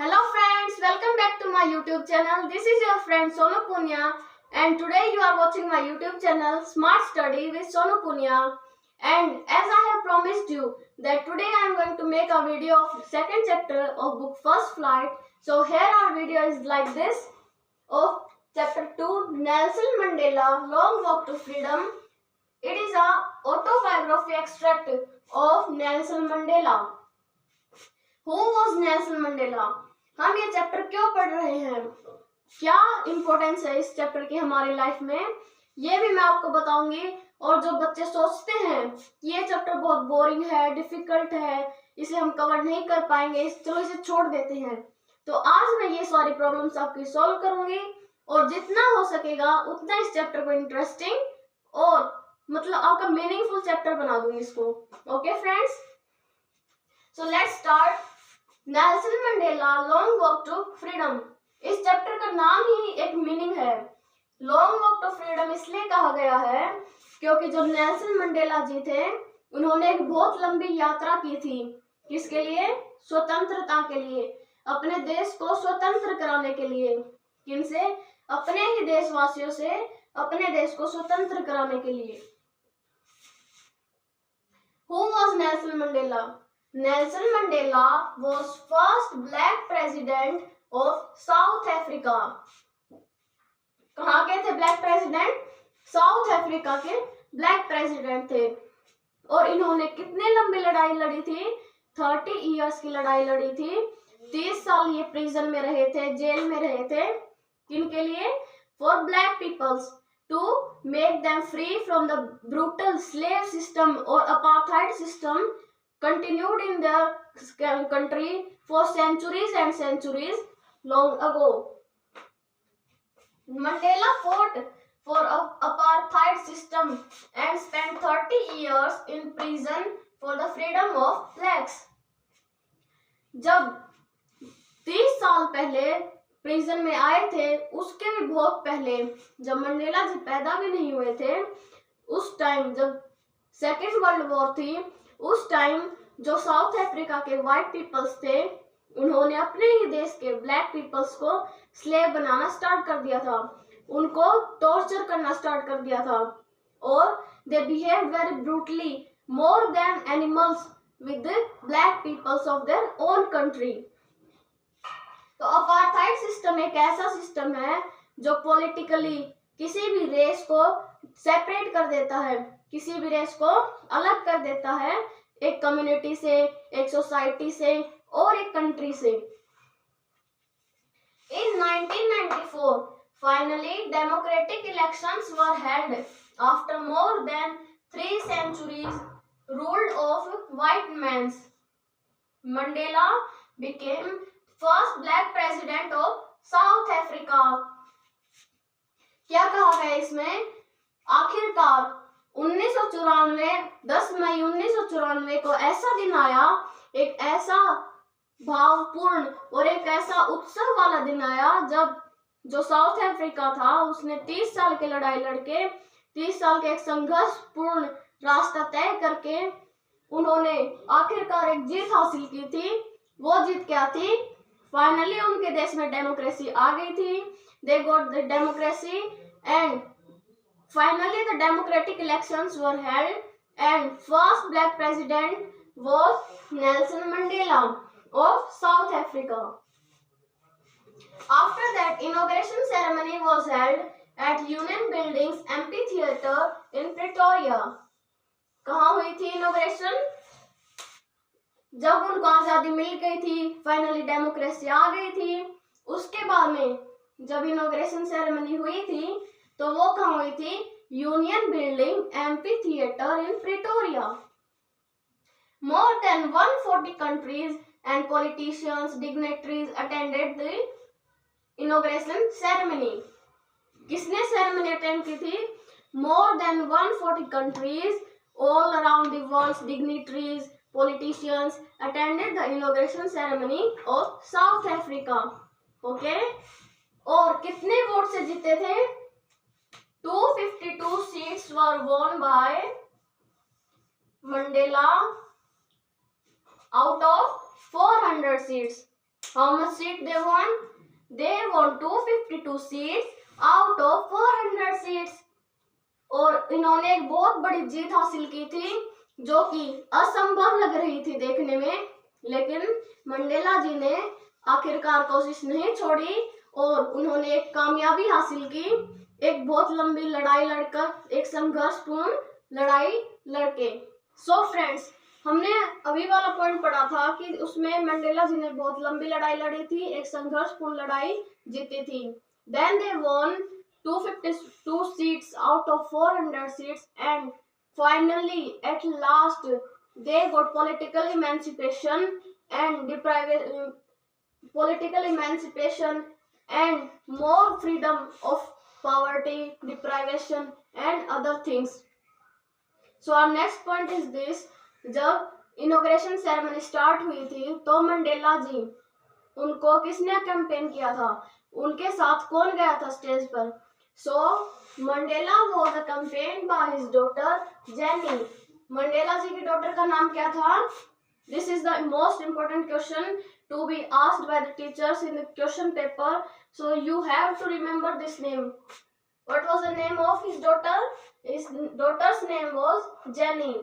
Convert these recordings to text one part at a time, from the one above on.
Hello friends, welcome back to my YouTube channel. This is your friend Sonu Punya and today you are watching my YouTube channel Smart Study with Sonu Punya. And as I have promised you that today I am going to make a video of second chapter of book First Flight. So here our video is like this of chapter 2 Nelson Mandela Long Walk to Freedom. It is a autobiography extract of Nelson Mandela. Who was Nelson Mandela? हम ये chapter क्यों पढ़ रहे हैं, क्या importance है इस chapter की हमारी लाइफ में, ये भी मैं आपको बताऊंगी। और जो बच्चे सोचते हैं कि ये चैप्टर बहुत बोरिंग है, डिफिकल्ट है, इसे हम कवर नहीं कर पाएंगे, चलो इसे छोड़ देते हैं, तो आज मैं ये सारी प्रॉब्लम्स आपकी सॉल्व करूंगी और जितना हो सकेगा उतना इस चैप्टर को इंटरेस्टिंग और मतलब आपका मीनिंगफुल चैप्टर बना दूंगी इसको। Okay friends, so let's start. Nelson Mandela long walk to freedom. इस चैप्टर का नाम ही एक मीनिंग है। लॉन्ग वॉक टू फ्रीडम इसलिए कहा गया है क्योंकि जो नेल्सन मंडेला जी थे उन्होंने एक बहुत लंबी यात्रा की थी। किसके लिए? स्वतंत्रता के लिए, अपने देश को स्वतंत्र कराने के लिए। किनसे? अपने ही देशवासियों से अपने देश को स्वतंत्र कराने के लिए। Who was Nelson Mandela? Nelson Mandela was first black president of South Africa. कहाँ के थे ब्लैक प्रेसिडेंट? साउथ अफ्रीका के ब्लैक प्रेसिडेंट थे। और इन्होंने कितने लंबी लड़ाई लड़ी थी? 30 इयर्स की लड़ाई लड़ी थी। 30 साल ये प्रिजन में रहे थे, जेल में रहे थे। किनके लिए? For black peoples, to make them free from the brutal slave system or apartheid system continued in their country for centuries and centuries long ago. Mandela fought for an apartheid system and spent 30 years in prison for the freedom of blacks. जब 30 साल पहले prison में आए थे, उसके भी बहुत पहले जब मंडेला जी पैदा भी नहीं हुए थे, उस टाइम जब सेकेंड वर्ल्ड वॉर थी, उस टाइम जो साउथ अफ्रीका के वाइट पीपल्स थे उन्होंने अपने ही देश के ब्लैक पीपल्स को स्लेव बनाना स्टार्ट कर दिया था, उनको टॉर्चर करना स्टार्ट कर दिया था और they behaved very brutally more than animals with the black peoples of their own country. तो अपार्थाइड सिस्टम एक ऐसा सिस्टम है जो पॉलिटिकली किसी भी रेस को सेपरेट कर देता है, किसी भी रेस को अलग कर देता है एक कम्युनिटी से, एक सोसाइटी से और एक कंट्री से। In 1994, finally democratic elections were held after more than 3 centuries ruled of white men. Mandela became first black president of South Africa. क्या कहा गया इसमें? आखिरकार 10 मई 1994 को ऐसा दिन आया, एक ऐसा भावपूर्ण और एक ऐसा उत्सव वाला दिन आया जब जो साउथ अफ्रीका था उसने 30 साल की लड़ाई लड़के, 30 साल के एक संघर्षपूर्ण रास्ता तय करके उन्होंने आखिरकार एक जीत हासिल की थी। वो जीत क्या थी? फाइनली उनके देश में डेमोक्रेसी आ गई थी। They got the democracy and finally the democratic elections were held and first black president was Nelson Mandela of south Africa. After that inauguration ceremony was held at union buildings amphi theatre in Pretoria. कहाँ हुई थी inauguration? जब उनको आजादी मिल गई थी, finally democracy आ गई थी, उसके बाद में जब इनॉग्रेशन सेरेमनी हुई थी तो वो कहाँ हुई थी? Union building amphi theatre in Pretoria. More than 140 countries and politicians, dignitaries attended the inauguration ceremony. किसने सेरेमनी अटेंड की थी? More than 140 countries all around the world, dignitaries, politicians attended the inauguration ceremony of South Africa. Okay? और कितने vote से जीते थे? 252 seats were won by Mandela out of 400 seats. How much seat they won? They won 252 seats out of 400 seats. और इन्होंने एक बहुत बड़ी जीत हासिल की थी जो कि असंभव लग रही थी देखने में, लेकिन मंडेला जी ने आखिरकार कोशिश नहीं छोड़ी और उन्होंने एक कामयाबी हासिल की, एक बहुत लंबी लड़ाई लड़कर, एक संघर्षपूर्ण लड़ाई लड़के। सो फ्रेंड्स, हमने अभी वाला पॉइंट पढ़ा था कि उसमें मंडेला जी ने बहुत लंबी लड़ाई लड़ी थी, एक संघर्षपूर्ण लड़ाई जीती थी। Then they won 252 seats out of 400 seats, and finally at last they got political emancipation and more freedom of poverty, deprivation and other things. So our next point is this: जब इनॉग्रेशन सेरेमनी स्टार्ट हुई थी तो Mandela जी, उनको किसने campaign किया था, उनके साथ कौन गया था स्टेज पर? So Mandela was accompanied by his daughter Jenny. Mandela ji की डॉटर का नाम क्या था? This is the most important question to be asked by the teachers in the question paper. So you have to remember this name. What was the name of his daughter? His daughter's name was Jenny.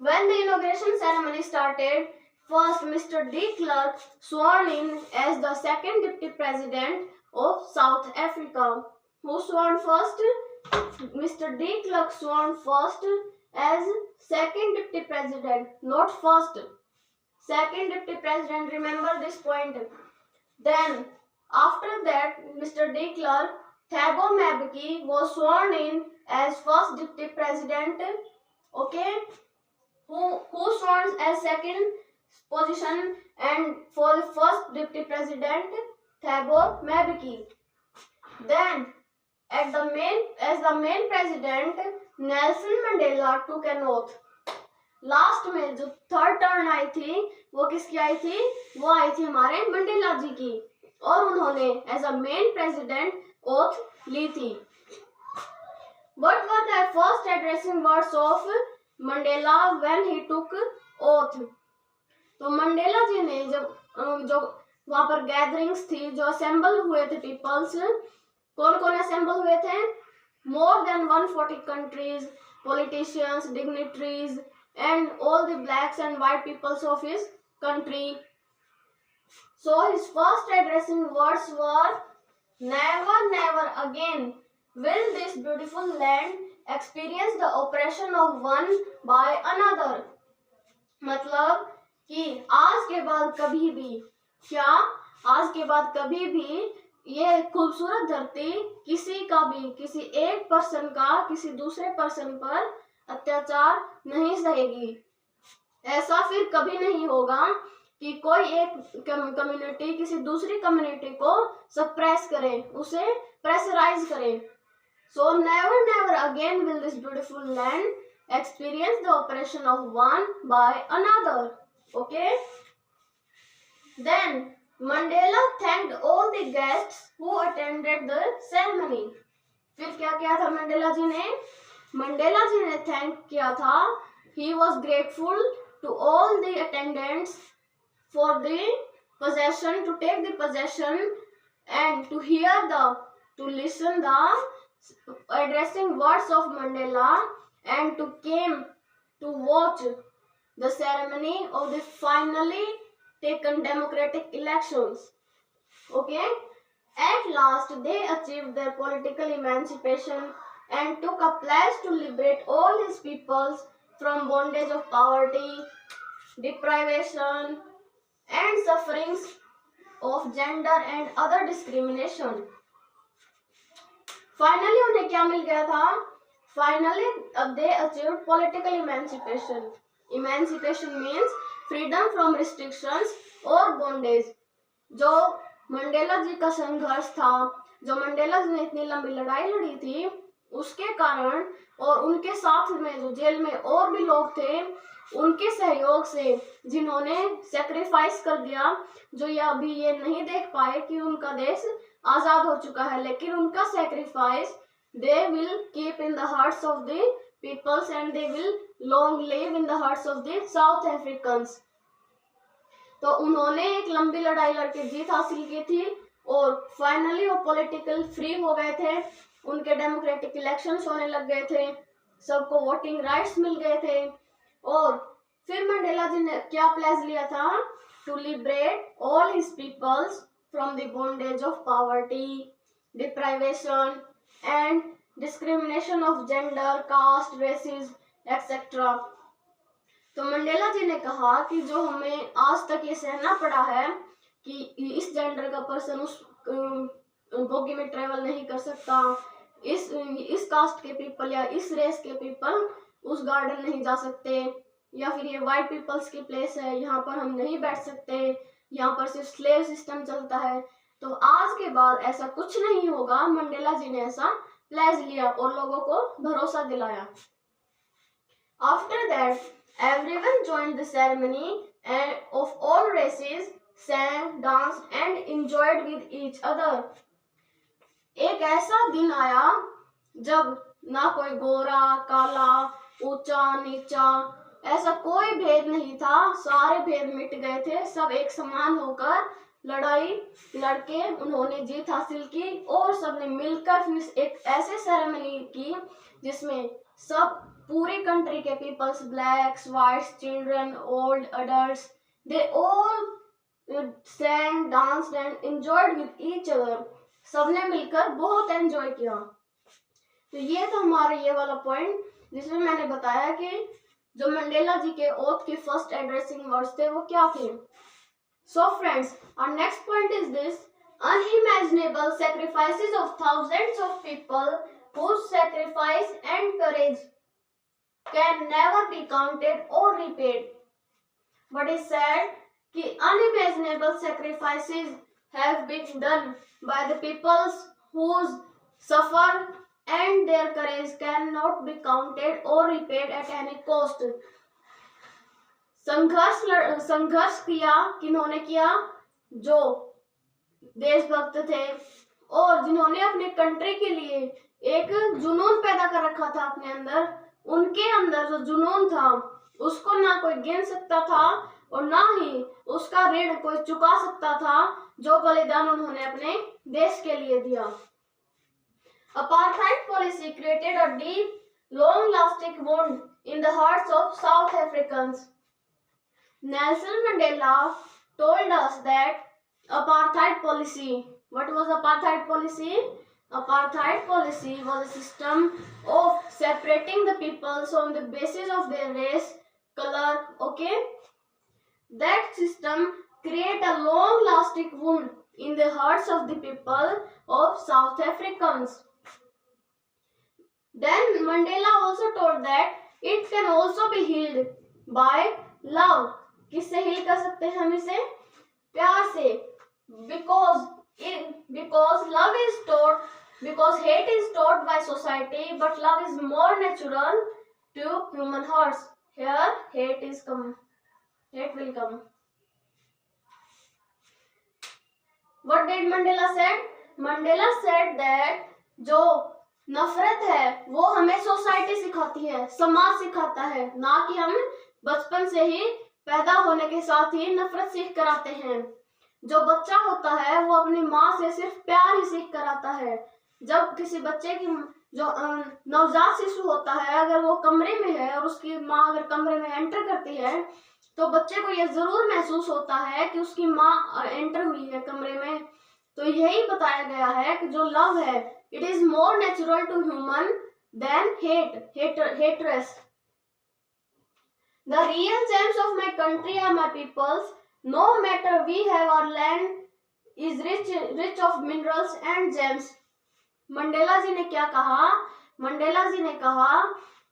When the inauguration ceremony started, first Mr. de Klerk sworn in as the second deputy president of South Africa. Who sworn first? Mr. de Klerk sworn first as second deputy president, not first. Second deputy president, remember this point. Then after that, Mr. de Klerk, Thabo Mbeki was sworn in as first deputy president. Okay? Who sworn as second position and for the first deputy president? Thabo Mbeki. Then as the main president, Nelson Mandela took an oath. Last में जो third turn I थी वो किसकी आई थी? वो आई थी हमारे Mandela ji की, और उन्होंने as a main president oath ली थी। What were the first addressing words of Mandela when he took oath? तो मंडेला जी ने जब जो वहां पर गैदरिंग्स थी, जो असेंबल हुए थे पीपल्स, कौन कौन असेंबल हुए थे? More than 140 countries, politicians, dignitaries and all the blacks and white peoples of his country. So his first addressing words were, never, never again will this beautiful land experience the oppression of one by another. मतलब कि आज के बाद कभी भी, क्या आज के बाद कभी भी ये खूबसूरत धरती किसी का भी, किसी एक पर्सन का किसी दूसरे पर्सन पर अत्याचार नहीं सहेगी। ऐसा फिर कभी नहीं होगा कि कोई एक कम्युनिटी किसी दूसरी कम्युनिटी को सप्रेस करे, उसे प्रेशराइज करे। So never, never again will this beautiful land experience the oppression of one by another. Okay? Then Mandela thanked all the guests who attended the ceremony. फिर क्या किया था मंडेला जी ने? मंडेला जी ने थैंक किया था, he was grateful to all the attendants for the possession, to take the possession and to hear to listen the addressing words of Mandela and to came to watch the ceremony of the finally taken democratic elections. Okay? At last they achieved their political emancipation and took a pledge to liberate all his peoples from bondage of poverty, deprivation and sufferings of gender and other discrimination. Finally उन्हें क्या मिल गया था? Finally they achieved political emancipation. Emancipation means freedom from restrictions or bondage. जो Mandela जी का संघर्ष था, जो Mandela ji ने इतनी लंबी लड़ाई लड़ी थी, उसके कारण और उनके साथ में जो जेल में और भी लोग थे, उनके सहयोग से, जिन्होंने सैक्रिफाइस कर दिया, जो ये अभी ये नहीं देख पाए कि उनका देश आजाद हो चुका है, लेकिन उनका sacrifice they will keep in the hearts of the peoples and they will long live in the hearts of the South Africans. तो उन्होंने एक लंबी लड़ाई लड़के जीत हासिल की थी और फाइनली वो पॉलिटिकल फ्री हो गए थे, उनके डेमोक्रेटिक इलेक्शंस होने लग गए थे, सबको वोटिंग राइट्स मिल गए थे। और फिर मंडेला जी ने क्या प्लेज लिया था? To liberate all his peoples from the bondage of poverty, deprivation and discrimination of gender, caste, racism etcetera. तो मंडेला जी ने कहा कि जो हमें आज तक ये सहना पड़ा है कि इस जेंडर का पर्सन उस बोगी में ट्रेवल नहीं कर सकता, इस कास्ट के पीपल या इस रेस के पीपल उस गार्डन नहीं जा सकते, या फिर ये वाइट पीपल्स की प्लेस है, यहाँ पर हम नहीं बैठ सकते, यहाँ पर सिर्फ स्लेव सिस्टम चलता है। तो आज के बाद ऐसा कुछ नहीं होगा। मंडेला जी ने ऐसा प्लेज लिया और लोगों को भरोसा दिलाया। After that everyone joined the ceremony and of all races sang, danced and enjoyed with each other. एक ऐसा दिन आया जब ना कोई गोरा काला, ऊंचा नीचा, ऐसा कोई भेद नहीं था, सारे भेद मिट गए थे, सब एक समान होकर लड़ाई लड़के उन्होंने जीत हासिल की और सबने मिलकर फिर एक ऐसे सेरेमनी की जिसमें सब पूरी कंट्री के peoples, blacks, whites, children, old, adults, they all sang, danced and enjoyed with each other. सबने मिलकर बहुत एंजॉय किया। तो ये था हमारा ये वाला पॉइंट जिसमें मैंने बताया कि जो मंडेला जी के ओथ के फर्स्ट एड्रेसिंग वर्ड्स थे वो क्या थे। So friends, our next point is this: unimaginable sacrifices of thousands of people whose sacrifice and courage can never be counted or repaid. What is said कि unimaginable sacrifices have been done by the peoples whose suffer and their courage cannot be counted or repaid at any cost. संघर्ष किया किन्होंने किया? जो देशभक्त थे और जिन्होंने अपने कंट्री के लिए एक जुनून पैदा कर रखा था अपने अंदर, उनके अंदर जो जुनून था उसको ना कोई गिन सकता था और ना ही उसका ऋण कोई चुका सकता था जो बलिदान उन्होंने अपने देश के लिए दिया। Apartheid policy created a deep, long-lasting wound in the hearts of South Africans. Nelson Mandela told us that apartheid policy. What was apartheid policy? Apartheid policy was a system of separating the peoples on the basis of their race, color. Okay, that system created a long-lasting wound in the hearts of the people of South Africans. Then Mandela also told that it can also be healed by love. किससे heal कर सकते हैं हम इसे? प्यार से। Because love is taught, because hate is taught by society, but love is more natural to human hearts. Here hate will come. What did Mandela said? Mandela said that जो नफरत है वो हमें सोसाइटी सिखाती है, समाज सिखाता है, ना कि हम बचपन से ही पैदा होने के साथ ही नफरत सीख कर आते हैं। जो बच्चा होता है वो अपनी माँ से सिर्फ प्यार ही सीख कर आता है। जब किसी बच्चे की जो नवजात शिशु होता है अगर वो कमरे में है और उसकी माँ अगर कमरे में एंटर करती है तो बच्चे को यह जरूर महसूस होता है कि उसकी माँ एंटर हुई है कमरे में। तो यही बताया गया है कि जो लव है it is more natural to human than hatred. The real gems of my country are my peoples. No matter we have our land is rich of minerals and gems. Mandela ji ने क्या कहा? Mandela ji ने कहा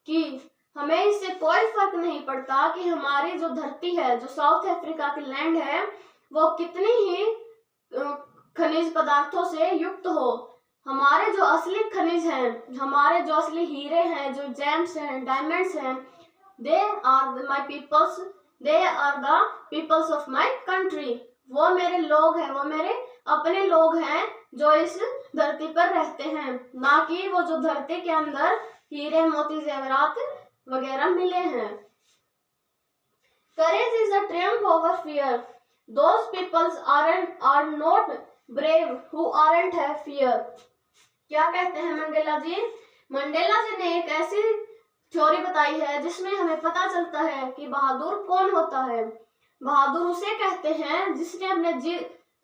कि हमें इससे कोई फर्क नहीं पड़ता कि हमारी जो धरती है, जो साउथ अफ्रीका की लैंड है, वो कितनी ही खनिज पदार्थों से युक्त हो। हमारे जो असली खनिज हैं, हमारे जो असली हीरे हैं, जो जेम्स हैं, डायमंड्स हैं, they are my peoples, they are the peoples of my country. वो मेरे लोग हैं, वो मेरे अपने लोग हैं जो इस धरती पर रहते हैं, ना कि वो जो धरती के अंदर हीरे मोती जेवरात वगैरह मिले हैं। Courage is a triumph over fear. Those peoples are not brave who aren't have fear. क्या कहते हैं मंडेला जी? मंडेला जी ने एक ऐसी थ्योरी बताई है जिसमें हमें पता चलता है कि बहादुर कौन होता है। बहादुर उसे कहते हैं जिसने अपने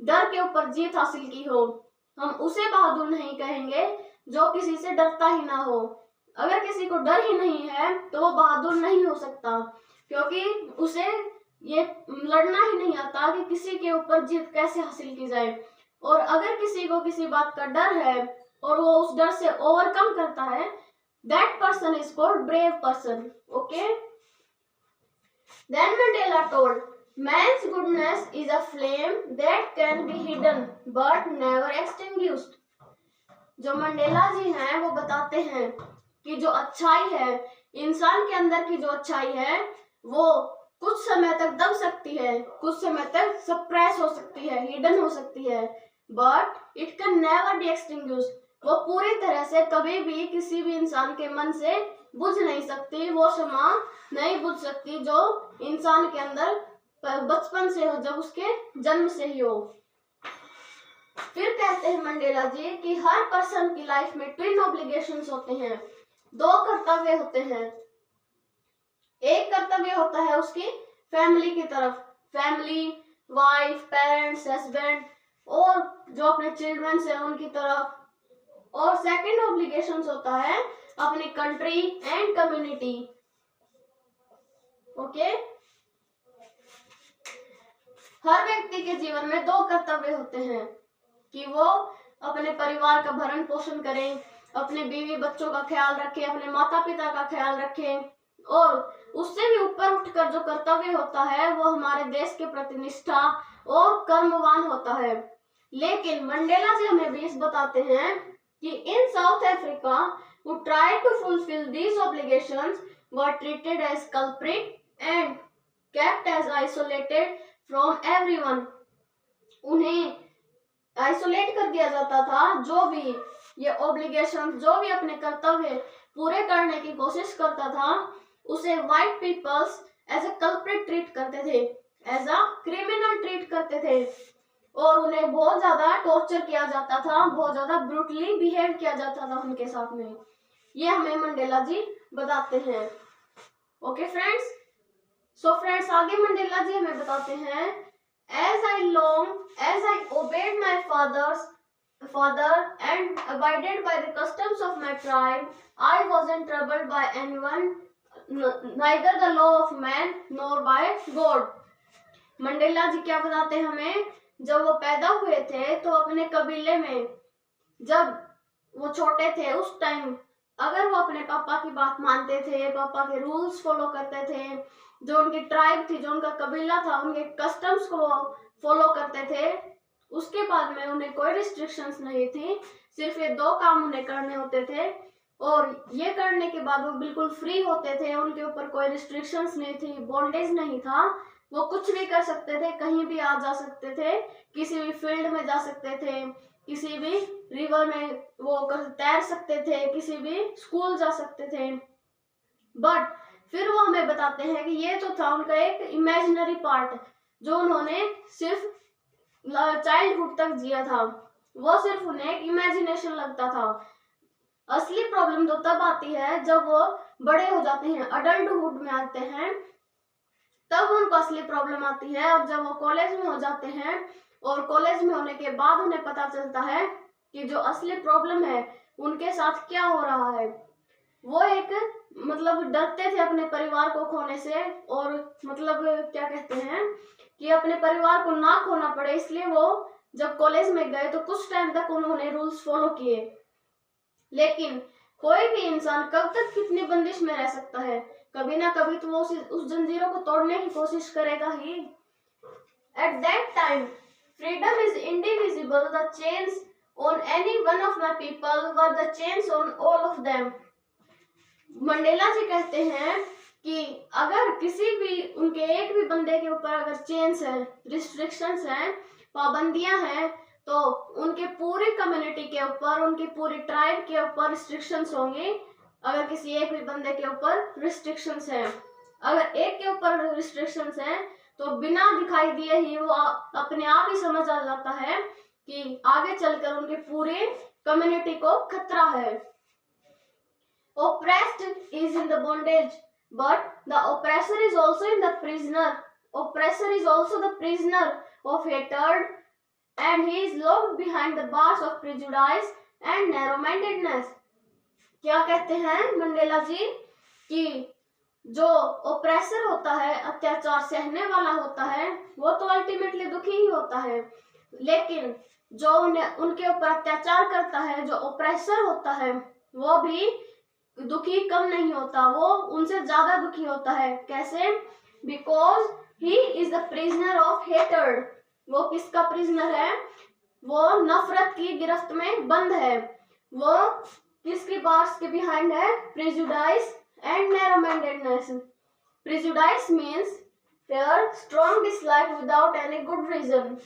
डर के ऊपर जीत हासिल की हो। हम उसे बहादुर नहीं कहेंगे जो किसी से डरता ही ना हो। अगर किसी को डर ही नहीं है तो वो बहादुर नहीं हो सकता, क्योंकि उसे ये लड़ना ही नहीं आता कि किसी के ऊपर जीत कैसे हासिल की जाए। और अगर किसी को किसी बात का डर है और वो उस डर से ओवरकम करता है, that person is called brave person. Okay? Then Mandela told, man's goodness is a flame that can be hidden but never extinguished. जो मंडेला जी हैं वो बताते हैं कि जो अच्छाई है, इंसान के अंदर की जो अच्छाई है वो कुछ समय तक दब सकती है, कुछ समय तक सप्रेस हो सकती है, हिडन हो सकती है, but it can never be extinguished. वो पूरी तरह से कभी भी किसी भी इंसान के मन से बुझ नहीं सकती, वो शमा नहीं बुझ सकती जो इंसान के अंदर बचपन से हो, जब उसके जन्म से ही हो. फिर कहते हैं मंडेला जी कि हर पर्सन की लाइफ में ट्विन ऑब्लिगेशंस होते हैं, दो कर्तव्य होते हैं. एक कर्तव्य होता है उसकी फैमिली की तरफ, फैमिली, वाइफ, पेरेंट्स, हस्बैंड और जो अपने चिल्ड्रन है उनकी तरफ. और सेकंड ऑब्लिगेशंस होता है अपनी कंट्री एंड कम्युनिटी. ओके, हर व्यक्ति के जीवन में दो कर्तव्य होते हैं कि वो अपने परिवार का भरण पोषण करें, अपने बीवी बच्चों का ख्याल रखें, अपने माता पिता का ख्याल रखें. और उससे भी ऊपर उठकर जो कर्तव्य होता है वो हमारे देश के प्रति निष्ठा और कर्मवान होता है. लेकिन मंडेला जी हमें भी बताते हैं कि in South Africa who tried to fulfill these obligations were treated as culprit and kept as isolated from everyone. उन्हें आइसोलेट कर दिया जाता था. जो भी ये ऑब्लिगेशन, जो भी अपने कर्तव्य पूरे करने की कोशिश करता था, उसे white peoples as a culprit treat करते थे, एज अ क्रिमिनल ट्रीट करते थे. और उन्हें बहुत ज्यादा टॉर्चर किया जाता था, बहुत ज्यादा ब्रूटली बिहेव किया जाता था उनके साथ में. ये हमें मंडेला जी बताते हैं. ओके फ्रेंड्स, सो फ्रेंड्स आगे मंडेला जी हमें बताते हैं, as I obeyed my father and abided by the customs of my tribe, I wasn't troubled by anyone, neither the law of man nor by God. Mandela ji क्या बताते हैं हमें, जब वो पैदा हुए थे तो अपने कबीले में जब वो छोटे थे उस टाइम अगर वो अपने पापा की बात मानते थे, पापा के रूल्स फॉलो करते थे, जो उनकी ट्राइब थी, जो उनका कबीला था, उनके कस्टम्स को फॉलो करते थे, उसके बाद में उन्हें कोई रिस्ट्रिक्शंस नहीं थी. सिर्फ ये दो काम उन्हें करने होते थे और ये करने के बाद वो बिल्कुल फ्री होते थे. उनके ऊपर कोई रिस्ट्रिक्शंस नहीं थी, बॉन्डेज नहीं था. वो कुछ भी कर सकते थे, कहीं भी आ जा सकते थे, किसी भी फील्ड में जा सकते थे, किसी भी रिवर में वो तैर सकते थे, किसी भी स्कूल जा सकते थे. बट फिर वो हमें बताते हैं कि ये तो था उनका एक इमेजिनरी पार्ट जो उन्होंने सिर्फ चाइल्डहुड तक जिया था. वो सिर्फ उन्हें एक इमेजिनेशन लगता था. असली प्रॉब्लम तो तब आती है जब वो बड़े हो जाते हैं, अडल्टहुड में आते हैं, तब उनको असली प्रॉब्लम आती है. और जब वो कॉलेज में हो जाते हैं और कॉलेज में होने के बाद उन्हें पता चलता है कि जो असली प्रॉब्लम है उनके साथ क्या हो रहा है. वो एक मतलब डरते थे अपने परिवार को खोने से, और मतलब क्या कहते हैं कि अपने परिवार को ना खोना पड़े, इसलिए वो जब कॉलेज में गए तो कुछ टाइम तक उन्होंने रूल्स फॉलो किए. लेकिन कोई भी इंसान कब तक कितनी बंदिश में रह सकता है, कभी ना कभी तो वो उस जंजीरों को तोड़ने की कोशिश करेगा ही. At that time freedom is indivisible. The chains on any one of my people were the chains on all of them. Mandela ji कहते हैं कि अगर किसी भी उनके एक भी बंदे के ऊपर अगर चेन्स है, रिस्ट्रिक्शंस हैं, पाबंदियां हैं, तो उनके पूरी कम्युनिटी के ऊपर, उनकी पूरी ट्राइब के ऊपर रिस्ट्रिक्शंस होंगी. अगर किसी एक भी बंदे के ऊपर रिस्ट्रिक्शंस हैं, अगर एक के ऊपर रिस्ट्रिक्शंस हैं तो बिना दिखाई दिए ही वो अपने आप ही समझ आ जाता है कि आगे चलकर उनके पूरे कम्युनिटी को खतरा है। Oppressed is in the bondage, but the oppressor is also in the prisoner. Oppressor is also the prisoner of hatred, and he is locked behind the bars of prejudice and narrow-mindedness. क्या कहते हैं Mandela जी कि जो oppressor होता है, अत्याचार सहने वाला होता है, वो तो अल्टीमेटली दुखी ही होता है, लेकिन जो उनके ऊपर अत्याचार करता है, जो ओप्रेसर होता है, वो भी दुखी कम नहीं होता, वो उनसे ज्यादा दुखी होता है। कैसे? Because he is the prisoner of hatred. वो किसका प्रिजनर है? वो नफरत की गिरफ्त में बंद है। वो किसकी बार्स के बिहाइंड है? Prejudice and narrow mindedness. Prejudice means their strong dislike without any good reason.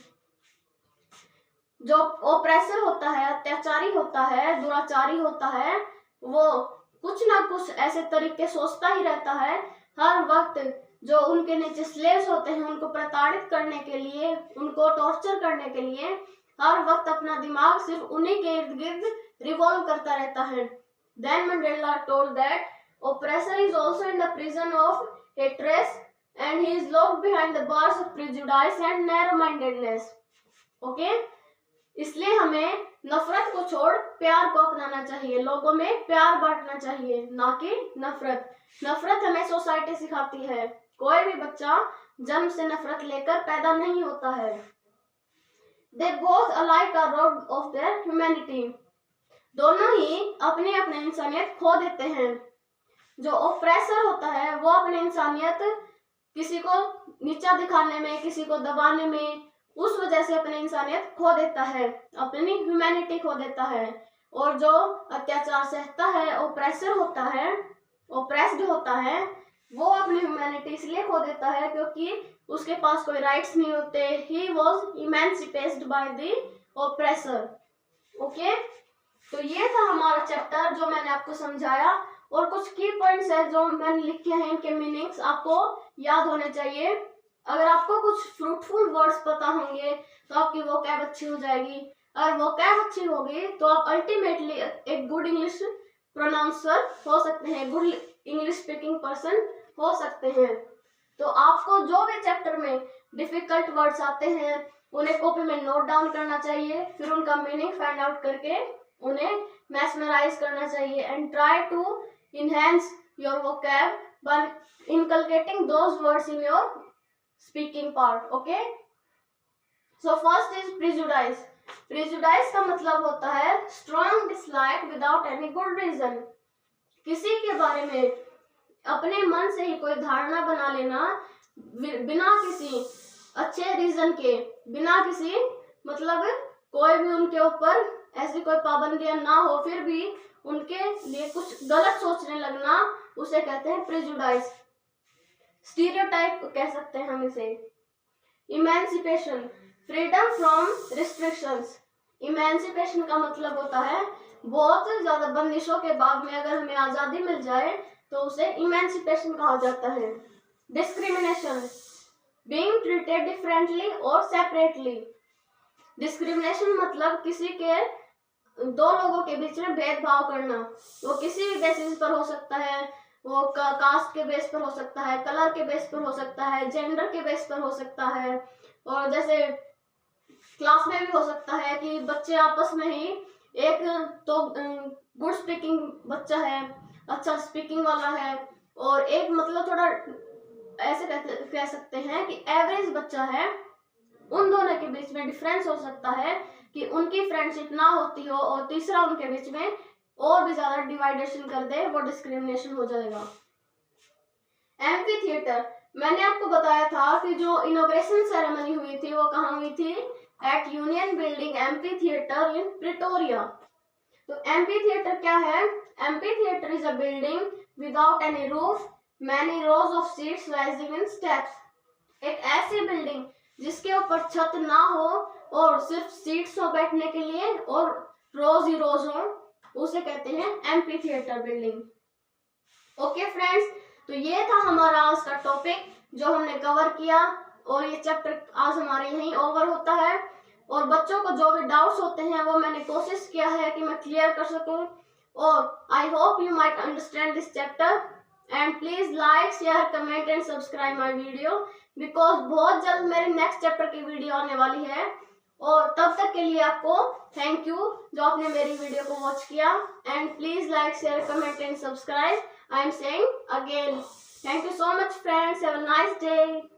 जो ओप्रेसर होता है, अत्याचारी होता है, दुराचारी होता है, वो कुछ ना कुछ ऐसे तरीके सोचता ही रहता है हर वक्त। जो उनके नीचे स्लेव्स होते हैं, उनको प्रताड़ित करने के लिए, उनको टॉर्चर करने के लिए हर वक्त अपना दिमाग सिर्फ उन्हीं के इर्द गिर्द रिवॉल्व करता रहता है। Then Mandela told that oppressor is also in the prison of hatred and he is locked behind the bars of prejudice and narrow-mindedness. Okay? इसलिए हमें नफरत को छोड़ प्यार को अपनाना चाहिए, लोगों में प्यार बांटना चाहिए, ना कि नफरत। नफरत हमें सोसाइटी सिखाती है। कोई भी बच्चा जन्म से नफरत लेकर पैदा नहीं होता है। They both alike are robbed of their humanity. दोनों ही अपने अपने इंसानियत खो देते हैं। जो ओप्रेसर होता है वो अपनी इंसानियत किसी को नीचा दिखाने में, किसी को दबाने में, उस वजह से अपनी इंसानियत खो देता है, अपनी ह्यूमैनिटी खो देता है। और जो अत्याचार सहता है, ओप्रेसर होता है, ओप्रेस्ड होता है, वो अपनी ह्यूमैनिटी इसलिए खो देता है क्योंकि उसके पास कोई राइट्स नहीं होते। He was emancipated by the oppressor. Okay, तो ये था हमारा चैप्टर जो मैंने आपको समझाया, और कुछ की पॉइंट्स है जो मैंने लिखे हैं, इनके मीनिंग्स आपको याद होने चाहिए। अगर आपको कुछ फ्रूटफुल वर्ड्स पता होंगे तो आपकी वोकैब अच्छी हो जाएगी। अगर वोकैब अच्छी होगी तो आप अल्टीमेटली एक गुड इंग्लिश प्रोनाउंसर हो सकते हैं, गुड इंग्लिश स्पीकिंग पर्सन हो सकते हैं। तो आपको जो भी चैप्टर में डिफिकल्ट वर्ड्स आते हैं उन्हें कॉपी में नोट डाउन करना चाहिए, फिर उनका मीनिंग फाइंड आउट करके उन्हें मैस्मराइज करना चाहिए and try to enhance your vocab by inculcating those words in your speaking part. Okay, so first is prejudice. Prejudice का मतलब होता है strong dislike without any good reason. किसी के बारे में अपने मन से ही कोई धारणा बना लेना बिना किसी अच्छे रीजन के, बिना किसी मतलब कोई भी उनके ऊपर ऐसी कोई पाबंदियां ना हो, फिर भी उनके लिए कुछ गलत सोचने लगना, उसे कहते हैं प्रेजुडाइस। स्टीरियोटाइप कह सकते हैं हम इसे। Emancipation, freedom from restrictions. Emancipation का मतलब होता है बहुत ज्यादा बंदिशों के बाद में अगर हमें आजादी मिल जाए तो उसे इमेंसिपेशन कहा जाता है। डिस्क्रिमिनेशन, बीइंग ट्रीटेड डिफरेंटली और सेपरेटली। डिस्क्रिमिनेशन मतलब किसी के दो लोगों के बीच में भेदभाव करना। वो किसी भी बेसिस पर हो सकता है, वो कास्ट के बेस पर हो सकता है, कलर के बेस पर हो सकता है, जेंडर के बेस पर हो सकता है, और जैसे क्लास में भी हो सकता है कि बच्चे आपस में ही, एक तो गुड स्पीकिंग बच्चा है, अच्छा स्पीकिंग वाला है, और एक मतलब थोड़ा ऐसे कह सकते हैं कि एवरेज बच्चा है। उन दोनों के बीच में डिफरेंस हो सकता है कि उनकी फ्रेंडशिप ना होती हो और तीसरा उनके बीच में और भी ज्यादा डिवाइडेशन कर दे, वो डिस्क्रिमिनेशन हो जाएगा। एम्फी थिएटर, मैंने आपको बताया था कि जो इनॉग्रेशन सेरेमनी हुई थी वो कहाँ हुई थी? At Union Building amphitheatre in Pretoria. तो एम्फी थिएटर क्या है? Amphitheatre is a building without any roof, many rows of seats rising in steps. एक ऐसी बिल्डिंग जिसके ऊपर छत ना हो और सिर्फ सीट्स हो बैठने के लिए और रोज ही रोज हो, उसे कहते हैं amphi theatre building. Okay friends, तो ये था हमारा आज का टॉपिक जो हमने कवर किया। और ये चैप्टर आज हमारे यहीं ओवर होता है। और बच्चों को जो भी डाउट्स होते हैं वो मैंने कोशिश किया है कि मैं क्लियर कर सकूं। और I hope you might understand this chapter and please like, share, comment and subscribe my video, because बहुत जल्द मेरी नेक्स्ट चैप्टर की वीडियो आने वाली है। और तब तक के लिए आपको थैंक यू जो आपने मेरी वीडियो को वॉच किया। And please like, share, comment and subscribe. I am saying again, thank you so much friends, have a nice day.